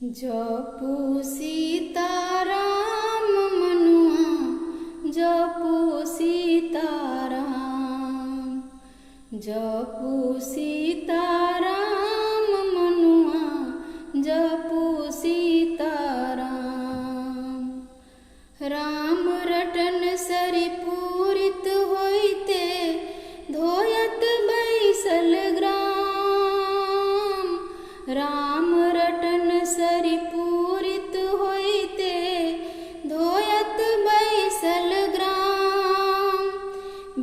जपू सीताराम मनुआ जपू सीताराम। जपू सीताराम मनुआ जपू सीताराम। राम रटन सरि पूरित होइते धोयत बैसल ग्राम। राम रटन सरि पूरित होइते धोयत बैसल ग्राम।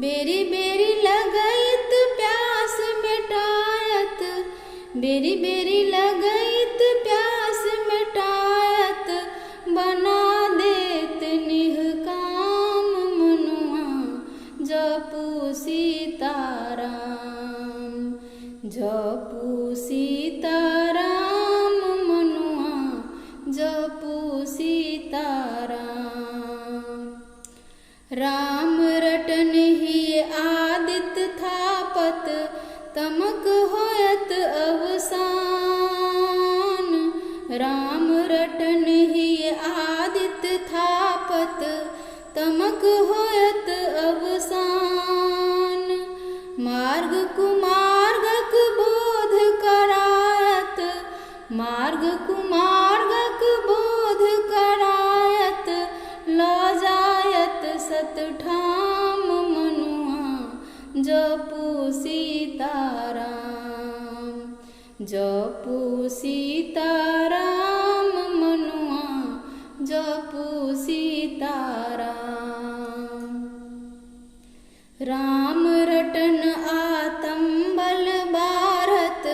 बेरी बेरी लगैत प्यास मिटायत बेरी बेरी लगैत प्यास मिटायत बना देत निह काम मनुआ जपू सीताराम। जपू सीताराम मनुआ जपू सीताराम। राम रटन ही आदित थापत तमक होयत अवसान। राम रटन ही आदित थापत तमक होयत अवसान। मार्ग कुमार्गक बोध करायत मार्ग कुमार्गक बोध करायत लो जायत सतठाम मनुआ जपू सीताराम। जपू सीताराम मनुआ जपू सीताराम। राम रटन आतंबल बारत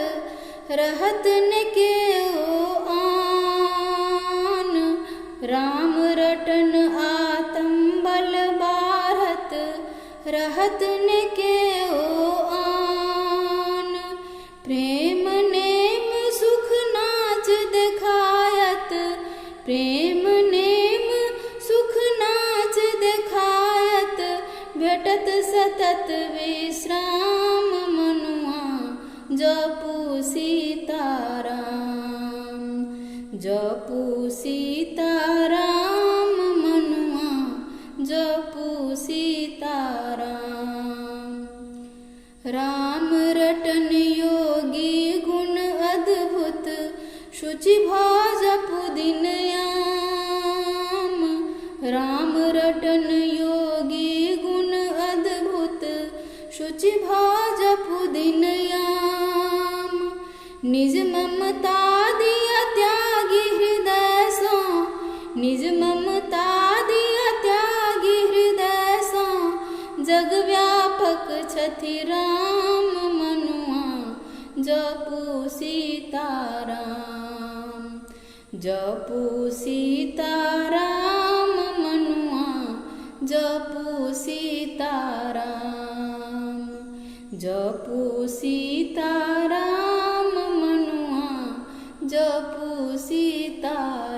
रहत न केओ आन। राम रटन आतंबल बारत रहत न केओ आन। प्रेम नेम सुख नाच देखायत प्रेम नेम सुख नाच देखायत भेटत सतत विश्राम मनुआ जपू सीताराम। जपू सीताराम मनुआ जपू सीताराम। राम रटन योगी गुण अद्भुत शुचि भाव जपू दिनयाम। राम रटन योगी गुण अद्भुत शुचि भाव जपू दिनयाम। निज ममता दिया त्यागी हृदय सो निज ममता दिया त्यागी हृदय सो जग व्यापक छथि राम मनुआ जपू सीताराम। जपू सीताराम मनुआ जपू सीताराम। जपू सीताराम मनुआ जपू सीताराम।